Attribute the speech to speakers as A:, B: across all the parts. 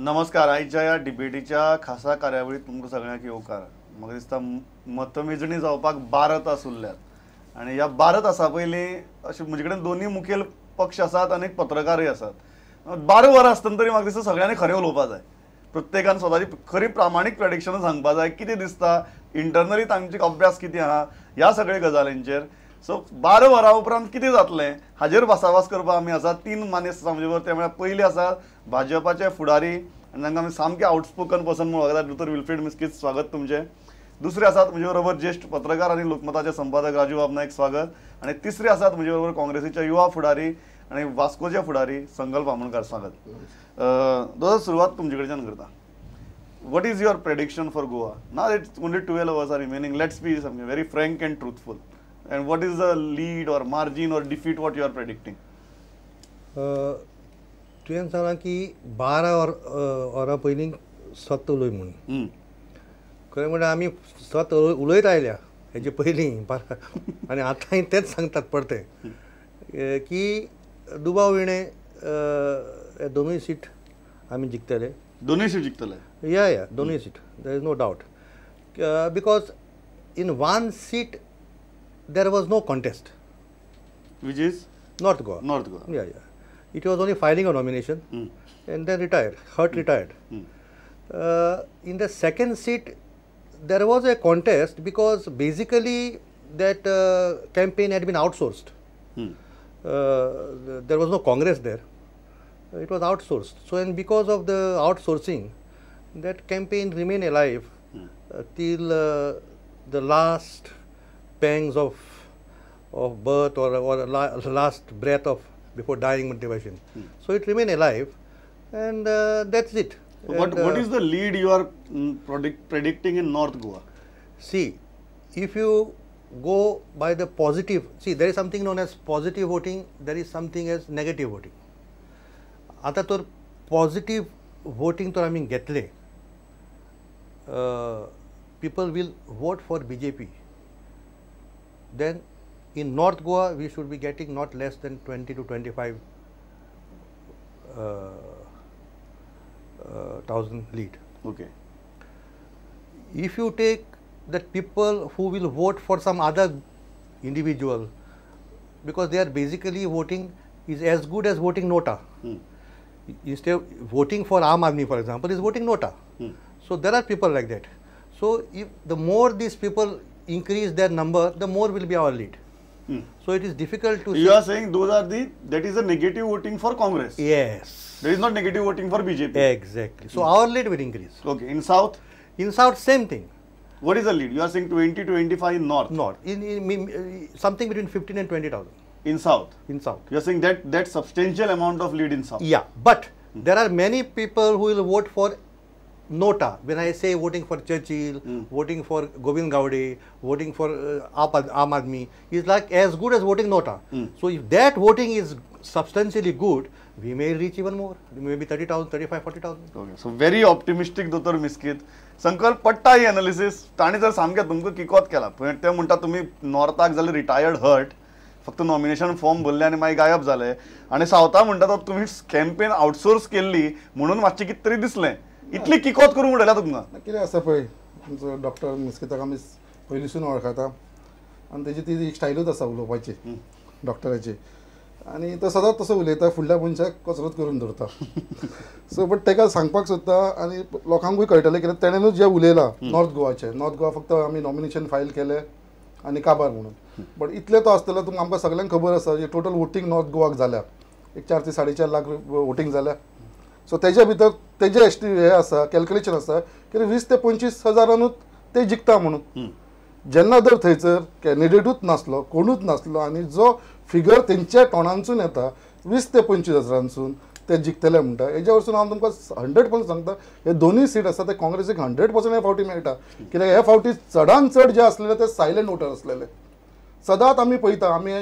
A: नमस्कार. आयच्या ह्या डिबेटीच्या खासा कार्यावळीत तुमकां सगळ्यांक येवकार. म्हाका दिसता मतमेजणी जावपाक 12 तास उरल्यात आनी ह्या 12 तासां पयलीं अशें म्हजे कडेन दोनूय मुखेल पक्ष आसात आनी पत्रकारूय आसात. 12 वरां आसतना तरी म्हाका दिसता सगळ्यांनी खरें उलोवपाक जाय. प्रत्येकान स्वताची खरी प्रामाणीक प्रेडिक्शनां सांगपाक जाय. कितें दिसता इंटरनली तांचे अभ्यास कितें आहा ह्या सगळ्या गजालींचेर. सो 12 वरां उपरांत कितें जातलें हाजेर भासाभास करपाक आमी आसात. 3 मानेस्त आसा म्हणजे बरोबर. ते म्हळ्यार पयले आसात भाजपाचे फुडारी आनी तांकां आमी सामके आउटस्पोकन पर्सन म्हणून वळखतात दोतोर विल्फ्रेड मिस्कीस, स्वागत तुमचें. दुसरे आसात म्हजे बरोबर ज्येष्ठ पत्रकार आनी लोकमताचे संपादक राजू बाब नायक, स्वागत. आनी तिसरे आसात म्हजे बरोबर काँग्रेसीचे युवा फुडारी आनी वास्कोचे फुडारी संकल्प आमोणकार, स्वागत. दोतोर सुरवात तुमचे कडच्यान करता. What is your prediction for Goa? Now it's only 12 hours are remaining. Let's be very frank and truthful. And what is the lead or margin or defeat what you are predicting?
B: तुवें सांगलां की 12 वरां पयलीं सत्त उलय म्हणून. खरें म्हणल्यार आमी सत्त उलयत आयल्या हेजे पयलीं आनी आतां तेंच सांगतात परते की दुबाव विणे दोनूय सीट आमी जिखतले.
A: दोनूय सीट जिखतले?
B: या दोनूय seat, there is no doubt. Because in one seat there was no contest,
A: which is
B: North Goa.
A: North Goa.
B: Yeah. It was only filing a nomination and then retired. Hurt retired. In the second seat, there was a contest because basically that campaign had been outsourced. There was no Congress there. It was outsourced. So, and because of the outsourcing, that campaign remained alive till the last pangs of birth or last breath of before dying motivation. So it remained alive, and that's it.
A: What is the lead you are predicting in North Goa?
B: See, if you go by the positive, see there is something known as positive voting, there is something as negative voting. आता तर positive voting तर आमी घेतले, people will vote for BJP. Then in North Goa we should be getting not less than 20 to 25 thousand lead.
A: Okay.
B: If you take that people who will vote for some other individual, because they are basically voting is as good as voting nota. Instead of voting for Aam Aadmi, for example, is voting nota. So there are people like that. So if the more these people increase their number, the more will be our lead. So it is difficult to.
A: You are saying that is a negative voting for Congress.
B: Yes.
A: There is not negative voting for BJP.
B: Exactly. So our lead will increase.
A: Okay. In South?
B: In South, same thing.
A: What is the lead? You are saying 20 to 25 in North.
B: North. In something between 15 and 20,000.
A: In South.
B: In South.
A: You are saying that substantial amount of lead in South.
B: Yeah, but there are many people who will vote for nota. When I say voting for Churchill, voting for Govind Gowde, voting for Aam Aadmi, is like as good as voting nota. So if that voting is substantially good, we may reach even more. Maybe 30,000, 35, 40,000.
A: Okay. So very optimistic, Dr. Miskit. संकल्प पट्टा ही analysis ताणी जर सामकें तुमकां किकोत केला. ते म्हणटा तुमी नॉर्थाक जाल्यार रिटायर्ड हर्ट, फक्त नॉमिनेशन फॉर्म भरले आनी मागीर गायब जाले, आनी सावथा म्हणटा तुमी कॅम्पेन आउटसोर्स केल्ली म्हणून मातशें कितें तरी दिसलें. इतली किकोत करून उडयला तुमकां.
C: कितें आसा पळय, आमचो डॉक्टर मिस्किताक आमी पयलींसून वळखता आनी तेजी ती एक स्टायलूच आसा उलोवपाची डॉक्टराची, आनी तो सदांच तसो उलयता, फुडल्या मनशाक कसरत करून दवरता. सो बट ताका सांगपाक सोदता आनी लोकांकूय कळटलें कित्याक तेणेनूच जें उलयलां नॉर्थ गोवा फक्त आमी नॉमिनेशन फायल केलें आनी काबार म्हणून. बट इतलें तो आसतलो तुमकां आमकां सगळ्यांक खबर आसा जे टोटल वोटींग नॉर्थ गोवाक जाल्या एक 4 ते 4.5 लाख वोटींग जाल्या. सो तेज्या भितर तेजें हें आसा, कॅल्क्युलेशन आसा की 20 ते 25 हजारांनूच ते जिखता म्हणून. जेन्ना जर थंयसर कॅन्डिडेटूच नासलो, कोणूच नासलो आनी जो फिगर तेंच्या तोंडांसून येता 20 ते 25 हजारांसून ते जिखतले म्हणटा, हेज्या वरसून हांव तुमकां 100% सांगता हे दोनूय सीट आसा ते काँग्रेसीक 100% हे फावटी मेळटा. कित्याक हे फावटी चडान चड जे आसलेले ते सायलंट वोटर आसलेले. सदांच आमी पळयता, आमी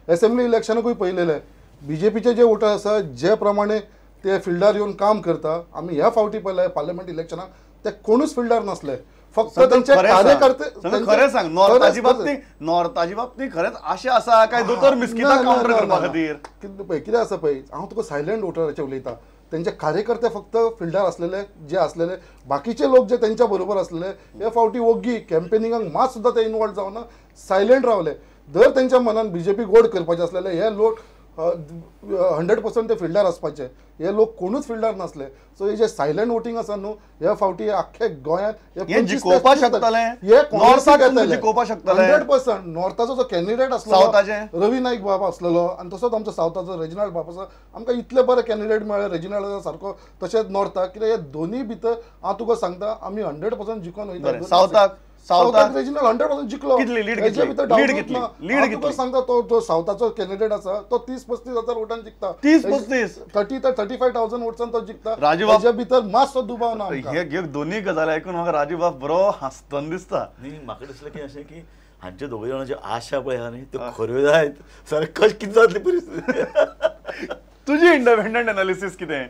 C: एसेंब्ली इलेक्शनाकूय पळयलेले BJPचे जे वोटर आसा जे प्रमाणे ते फिल्डार येवन काम करता, आमी ह्या फावटी पळयलें पार्लिमेंट इलेक्शनाक ते कोणूच फिल्डार नासले, फक्त तेंचे कार्यकर्ते.
A: खरें सांग, नॉर्थाची बाबतींत खरेंच आशा आसा काय दोतोर मिस्किताक काउंटर करपा खातीर?
C: कितें आसा पळय, हांव तुका सायलंट वोटराचें उलयतां. त्यांचे कार्यकर्ते फक्त फिल्डार असलेले जे असलेले बाकीचे लोक जे त्यांच्या बरोबर असलेले हे फावटी ओग्गी कॅम्पेनिंगाक मात सुद्धा ते इन्वॉल्व जावना सायलेंट रावले जर त्यांच्या मनात बीजेपी गोड करपाचे असलेले हे लोक 100% ते फिल्डार असपाचे हे लोक कोणूच फिल्डार नसले सो हे जे सायलेंट वोटिंग आसा न्हू ह्या फावटी अख्खे गोंयांत
A: हे जिखोवपाक शकतले
C: हे
A: नॉर्थाक जिखोवपाक शकतले
C: 100% नॉर्थाचो जो कॅन्डिडेट असलो
A: सावथाचे
C: रवी नाईक बाब असलेलो आणि तसोच आमचो सावथाचो रेजिनाल्ड बाब आसा आमकां इतले बरे कॅन्डिडेट मेळ्ळे रेजिनाल्ड सारको तशेंच नॉर्थाक कित्याक हे दोनी भितर हांव तुका सांगता आमी 100% जिखून वयता
A: सावथाक
C: रेजिनाल्ड 100% जिखलो
A: कितली लीड
C: लीड सांगता तो सावथाचो कॅन्डिडेट आसा तो 30-35 हजार वोटांनी जिखता
A: 30-35
C: 30 ते 35,000 वोट्सान तो जिखता
A: राजू
C: भितर मातसो दुबाव ना
A: हे दोन्ही गजाली ऐकून म्हाका राजू बाब बरो हसतना दिसता
D: न्ही म्हाका दिसलें की अशें की हांचे दोगूय जाणांची आशा पळय आहा न्ही त्यो खऱ्यो जायत सर कशें कितें जातली परिस्थिती
A: तुजी इंडिपेंडंट एनालिसीस कितें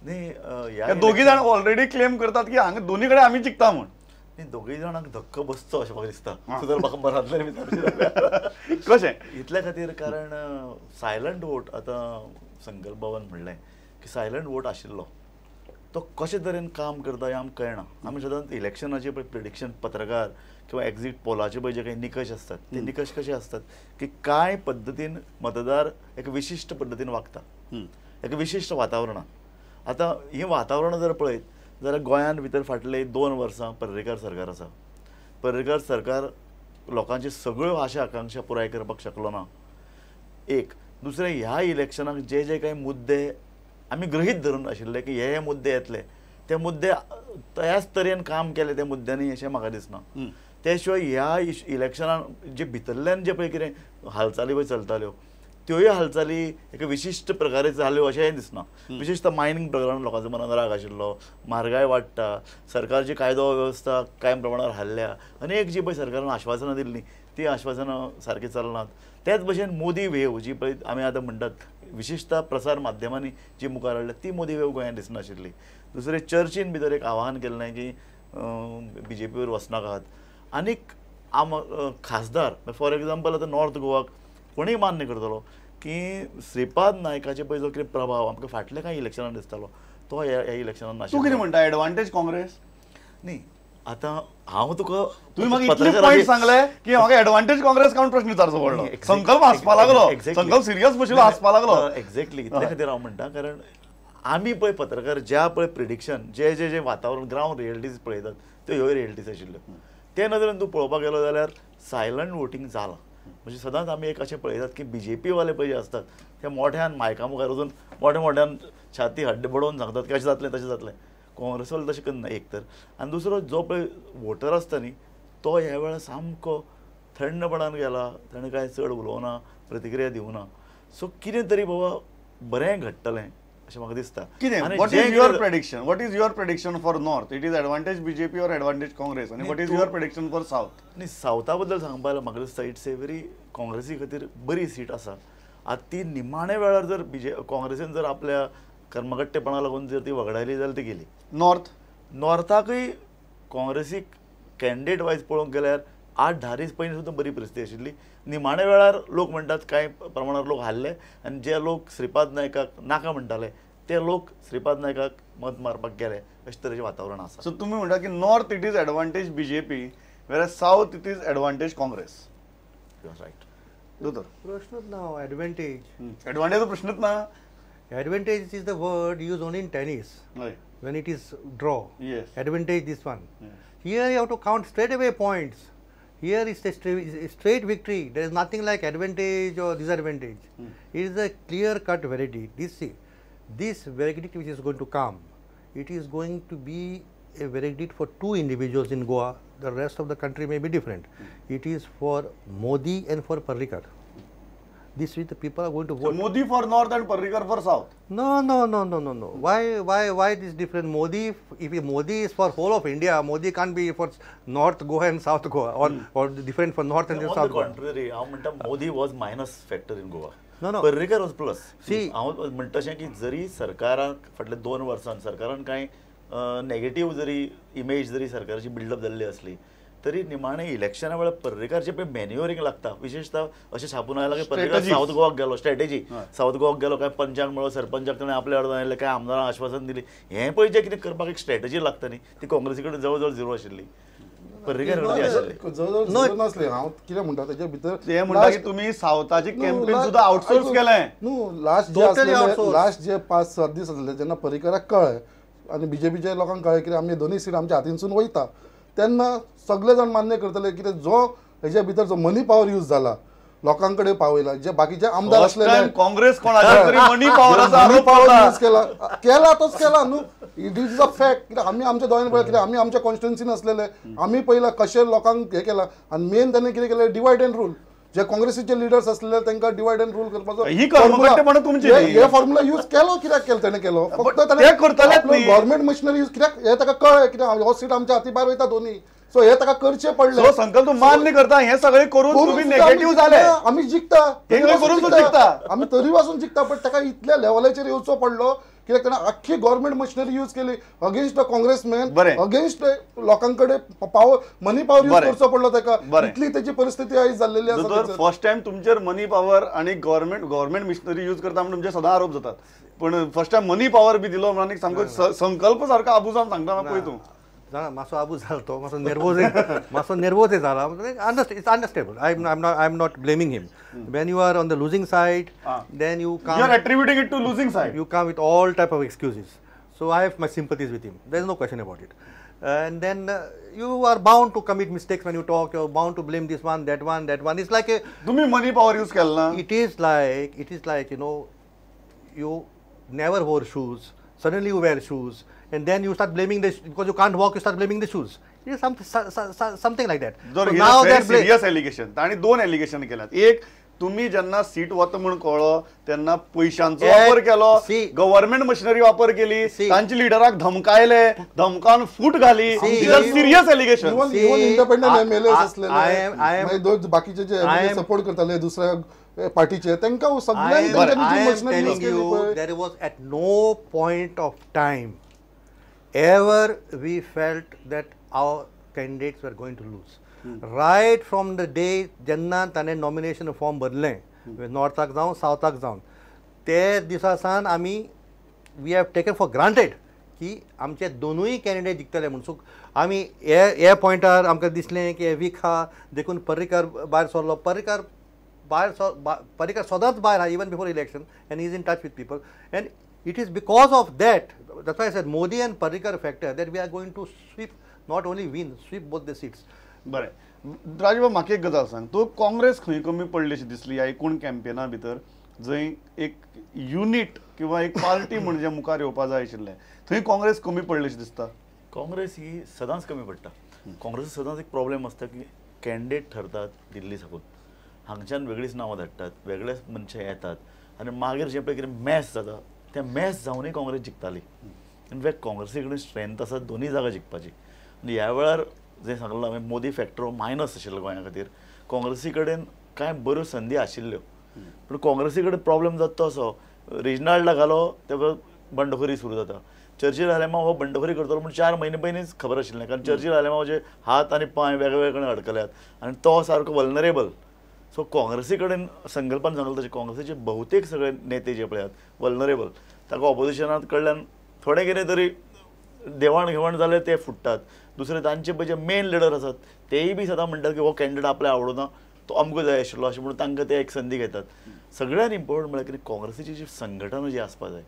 D: न्ही
A: हे दोघी जाण ऑलरेडी क्लेम करतात की हांगा दोन्ही कडेन आमी जिखता म्हूण
D: न्ही दोगूय जाणांक धक्को बसचो अशें म्हाका दिसता तूं जर म्हाका मनांतल्यान विचारचें
A: कशें
D: इतल्या खातीर कारण सायलंट वोट आतां संकल्प बाबान म्हणलें की सायलंट वोट आशिल्लो तो कशे तरेन काम करता हें आमकां कळना आमी सदांच इलेक्शनाचे पळय प्रिडिक्शन पत्रकार किंवा एक्झिट पोलाचे पळय जे काही निकश असतात ते निकश कशे असतात की कांय पद्दतीन मतदार एका विशिश्ट पद्दतीन वागता एका विशिश्ट वातावरणांत आतां हें वातावरण जर पळयत जाल्यार गोंयांत भितर फाटले 2 वर्सां पर्रेकार सरकार आसा पर्रेकार सरकार लोकांची सगळ्यो आशा आकांक्षा पुराय करपाक शकलो ना एक दुसरें ह्या इलेक्शनाक जे जे काही मुद्दे आमी गृहीत धरून आशिल्ले की हे मुद्दे येतले ते मुद्दे त्याच तरेन काम केले त्या मुद्द्यांनी अशें म्हाका दिसना त्या शिवाय ह्या इलेक्शनान जे भितरल्यान जे पळय कितें हालचाली पळय चलताल्यो त्योय हालचाली एका विशिश्ट प्रकारे जाल्यो अशेंय दिसना विशेषतः मायनींग प्रकरण लोकांचो मनात राग आशिल्लो म्हारगाय वाडटा सरकारची कायदो वेवस्था कांय प्रमाणार हाल्ल्या अनेक जी पळय सरकारान आश्वासनां दिल्लीं ती आश्वासनां सारकी चलनात त्याच भशेन मोदी वेव जी पळय आमी आतां म्हणटात विशेषतः प्रसार माध्यमांनी जी मुखार हाडल्या ती मोदी वेव गोंयांत दिसनाशिल्ली दुसरें चर्चीन भितर एक आवाहन केल्लें की बीजेपीवर वचनाकात आनीक खासदार फॉर एग्जाम्पल आतां नॉर्थ गोवाक कोणीय मान्य करतलो की श्रीपाद नायकाचे पळय जो कितें प्रभाव आमकां फाटल्या कांय इलेक्शनान दिसतालो तो ह्या इलेक्शनान नाशिल्लो
A: तूं कितें म्हणटा एडवांटेज काँग्रेस
D: न्ही आतां हांव तुका
A: तुवें म्हाका इतले पॉयंट सांगले की म्हाका एडवांटेज काँग्रेस काऊन प्रश्न विचारचो पडलो संकल्प हांसपा लागलो संकल्प सिरियस बशिल्लो हांसपा लागलो
D: एक्झॅक्टली इतल्या खातीर हांव म्हणटा कारण आमी पळय पत्रकार ज्या पळय प्रिडिक्शन जे जे जे वातावरण ग्रावंड रियलिटीज पळयतात त्यो ह्यो रियलिटीज आशिल्ल्यो ते नदरेन तूं पळोवपाक गेलो जाल्यार सायलंट वोटींग जालां म्हणजे सदांच आमी एक अशें पळयतात की बीजेपी वाले पळय जे असतात ते मोठ्यान मायका मुखार वचून मोठ्यान छाती हड्डे बडोवन सांगतात की अशें जातलें तशें जातलें काँग्रेस वाले तशें करना एक तर आनी दुसरो जो पळय वोटर आसता न्ही तो ह्या वेळार सामको थंडपणान गेला ताणें कांय चड उलोवना प्रतिक्रिया दिवना सो कितें तरी बाबा बरें घडटलें अशें म्हाका दिसता
A: कितें what is your prediction for north it is advantage BJP और एडवांटेज काँग्रेस आनी what is your prediction for south
D: न्ही सावथा बद्दल सांगपाक म्हाका दिसता इट्स ए व्हेरी काँग्रेसी खातीर बरी सीट आसा आतां ती निमाणे वेळार जर काँग्रेसीन जर आपल्या कर्मकट्टेपणा लागून जर ती वगडायली जाल्यार ती गेली नॉर्थाकूय काँग्रेसीक कॅन्डिडेट वायज पळोवंक गेल्यार 8-10 दीस पयलीं सुद्दां बरी परिस्थिती आशिल्ली निमाणे वेळार लोक म्हणटात कांय प्रमाणार लोक हारले आनी जे लोक श्रीपाद नायकाक नाका म्हणटाले ते लोक श्रीपाद नायकाक मत मारपाक गेले अशें तरेचें वातावरण आसा
A: सो तुमी म्हणटा की north it is advantage BJP whereas south it is advantage Congress
D: right
A: दोतोर
B: प्रश्नच ना
A: एडवांटेज प्रश्नच ना
B: advantage is the word used only in tennis when it is draw.
A: Yes.
B: Advantage this one. Here you have to count straight away points. Here is a straight victory. There is nothing like advantage or disadvantage. It is a clear cut verdict. This verdict which is going to come, it is going to be a verdict for 2 individuals in Goa. The rest of the country may be different. It is for Modi and for Parrikar. This week the people are going to vote.
A: So Modi for north and Parrikar for south.
B: No. Why this different? If Modi is for whole of India, Modi can't be for North Goa and South Goa, or different for North and South Goa.
D: On the contrary, I म्हणटा Modi was minus factor in Goa.
B: No.
D: Parrikar was plus.
B: See,
D: हांव म्हणटा अशें की जरी सरकाराक फाटले 2 वर्सांत सरकारान कांय नेगेटीव जरी इमेज जरी सरकाराची बिल्डअप जाल्ली असली तरी निमाणे इलेक्शना वेळार पर्रीकारचे पळय मॅन्युअरिंग लागता, विशेषतः अशें छापून आयला की पर्रीकार साऊथ गोवाक गेलो, स्ट्रॅटेजी साऊथ गोवाक गेलो, काय पंचाक मेळ्ळो, सरपंचाक ताणें आपल्या अर्दान आयले, काय आमदारांक आश्वासन दिली, हें पळय जें कितें करपाक एक स्ट्रॅटेजी लागता न्ही, ती काँग्रेसी कडेन जवळ जवळ झिरो आशिल्ली, पर्रीकार कडेन आशिल्ली.
C: जवळ नसले. हांव कितें म्हणटा तेच्या भितर
A: ते म्हणटा की तुम्ही सावथाची कॅम्पेन सुद्धा आउटसोर्स केलें.
C: न्हू लास्ट जे 5-7 दीस आसले जेन्ना पर्रीकाराक कळ्ळें आनी बीजेपीच्या लोकांक कळ्ळें की आमी दोनूय सीट आमच्या हातीनसून वयता, तेन्ना सगळे जाण मान्य करतले कितें जो हेच्या भितर जो मनी पॉवर यूज जाला लोकां कडेन पावयला, जे बाकीचे आमदार असलेले
A: काँग्रेस कोणाच्या तरी मनी पॉवराचो आरोप करता.
C: यूज केला तोच केला न्हू. It is a fact. कित्याक आमी आमच्या दोळ्यान पळय, कित्याक आमी आमच्या कॉन्स्टिट्युन्सीन असलेले, आमी पयला कशे लोकांक हे केला आनी मेन ताणें कितें केलें, डिवायड एंड रूल. जे काँग्रेसीचे लिडर्स असलेले तांकां डिवायड एंड रूल करपाचो
A: ही कर्मकर्तेपण तुमची
C: हे फॉर्म्युला यूज केलो. कित्याक केलो ताणें केलो? फक्त
A: ते करतलेच न्ही.
C: गव्हर्नमेंट मशिनरी यूज, कित्याक हे ताका कळ्ळें कित्याक हो सीट आमच्या हाती भायर वयता दोन्ही, सो हे ताका करचे पडले.
A: सो संकल्प तूं मान्य करता, हे सगळे करून तुम्ही नेगेटिव्ह जाले.
C: आमी जिखता,
A: करून जिखता,
C: आमी तरी वाचून जिखता, पण ताका इतल्या लेवलाचेर येवचो पडलो कित्याक ताणें आख्खी गव्हर्नमेंट मशिनरी यूज केली अगेन्स्ट द काँग्रेसमॅन, अगेन्स्ट लोकांकडे पावर, मनी पॉवर यूज करचो पडलो ताका. इतली त्याची परिस्थिती आयज जाल्लेली आसा.
A: फर्स्ट टाइम तुमचेर मनी पॉवर आणि गव्हर्नमेंट मिशनरी यूज करता म्हणून तुमचे सदां आरोप जातात, पण फर्स्ट टाइम मनी पॉवर बी दिलो म्हणून सामको संकल्प सारको आबू जावन सांगता पळय तूं.
B: जाणा मातसो आबू जालो तो, मातसो नेर्वोज जाला. It's understandable. I am not blaming him. When you are on the losing side, then you come.
A: You are attributing it to losing side.
B: You come with all type of excuses. So I have my sympathies with him. There is no question about it. And then you are bound to commit mistakes when you talk. You are bound to blame this one, that one, that one. It's like a.
A: तुम्ही मनी power use केला ना.
B: It is like you know, you never wore shoes. Suddenly you wear shoes, and then you start blaming this because you can't walk. You start blaming the shoes. It is something like that.
A: So now they are serious allegation. आणि दोन allegation केल्यात. एक, तुम्ही ज्यांना seat वता म्हणून कळलो त्यांना पैशांचो वापर केलो, गव्हर्नमेंट मशिनरी वापर केली, तांची लिडराक धमकायले, धमकावन फूट घाली. Serious allegation.
C: Even independent MLA असलेले बाकीचे जे सपोर्ट करताले दुसऱ्या पार्टीचे त्यांना सगळ्यांनी.
B: There was at no point of time ever we felt that our candidates were going to lose. Right from the day जेन्ना ताणें नॉमिनेशन फॉर्म भरलें नॉर्थाक जावं सावथाक जावन ते दिसा सावन आमी we have taken for granted की आमचे दोनूय कॅन्डिडेट जिखतले म्हणून. सो आमी हे पॉयंटार आमकां दिसलें की हे वीक आहा देखून पर्रीकार भायर सरलो. पर्रीकार सदांच भायर आहा even before election, and he is in touch with people, and it is because of that, that's why I said Modi and Parrikar factor that we are going to sweep, not only win, sweep both the seats.
A: बरें राजू, म्हाका एक गजाल सांग, तूं काँग्रेस खंय कमी पडलीशी दिसली ह्या एकूण कॅम्पेना भितर, जंय एक युनिट किंवा एक पार्टी म्हणजे मुखार येवपा जाय आशिल्लें, थंय काँग्रेस कमी पडलीशी दिसता.
D: काँग्रेस ही सदांच कमी पडटा. काँग्रेस सदांच एक प्रॉब्लेम आसता की कॅन्डिडेट ठरतात दिल्ली साकून, हांगच्यान वेगळीच नांवां धाडटात, वेगळेच मनशां येतात आनी मागीर जें पळय कितें मॅस जाता तें मॅस जावनूय काँग्रेस जिखताली. इनफॅक्ट काँग्रेसी कडेन स्ट्रेंथ आसा दोनूय जागा जिखपाची. आनी ह्या वेळार जे सांगलें हांवें मोदी फॅक्टर मायनस आशिल्लो गोंया खातीर. काँग्रेसी कडेन कांय बऱ्यो संदी आशिल्ल्यो, पूण काँग्रेसी कडेन प्रॉब्लेम जाता तो असो, रिजनाल्डा घालो तें बंडखोरी सुरू जाता. चर्चिल आलेमांव हो बंडखोरी करतलो पूण 4 म्हयने पयलींच खबर आशिल्लें, कारण चर्चिल आलेमांवाचे हात आनी पांय वेगवेगळे कडेन अडकल्यात आनी तो सारको वल्नरेबल. सो काँग्रेसी कडेन संकल्पान सांगलें तशें काँग्रेसीचे भोवतेक सगळे नेते जे पळयात वल्नरेबल. ताका ऑपोजिशनांत कडल्यान थोडें कितें तरी देवाण घेवाण जालें ते फुट्टात. दुसरे तांचे पळय जे मेन लिडर आसात तेय बी सदां म्हणटात की हो कॅन्डिडेट आपल्याक आवडना, तो आमकां जाय आशिल्लो अशें म्हणून तांकां ते एक संदी घेतात. सगळ्यान इम्पॉर्टंट म्हळ्यार कितें, काँग्रेसीची जी संघटना जी आसपा जाय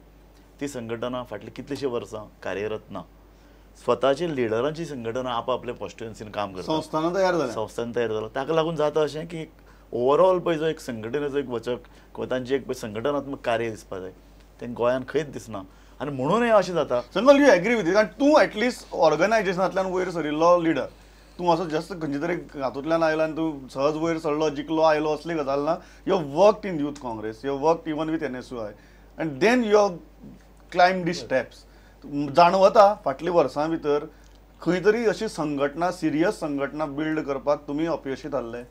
D: ती संघटना फाटली कितलींशीं वर्सां कार्यरत ना. स्वताची लिडरांची संघटना आपल्या कॉन्स्टिट्युएन्सीन काम करता, संस्थान तयार जाला. ताका लागून जाता अशें की ओवरऑल पळय जो एक संघटनेचो एक वचक किंवा तांची एक संघटनात्मक कार्य दिसपा जाय तें गोंयांत खंयच दिसना. आनी म्हणून हें अशें जाता.
A: संकल्प यू एग्री विथ इट, कारण तूं एटलिस्ट ऑर्गनायजेशनांतल्यान वयर सरिल्लो लिडर, तूं असो जस्ट खंयचे तरी हातूंतल्यान आयलो आनी तूं सहज वयर सरलो, जिखलो आयलो असली गजाल ना. You have worked in Youth Congress, you have worked even with NSUI, and then you have climbed the steps. जाणवता फाटल्या वर्सां भितर खंय तरी अशी संघटना, सिरियस संघटना बिल्ड करपाक तुमी अपयशी थारले.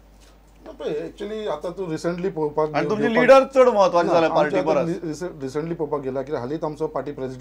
C: एक्चुअली आता तू रिसेंटली पळोवपाक
A: आनी तुमचे लिडर चड महत्वाचे जाले पार्टी परस.
C: रिसेंटली पळोवपाक गेला की हालींच आमचो पार्टी प्रेसिडेंट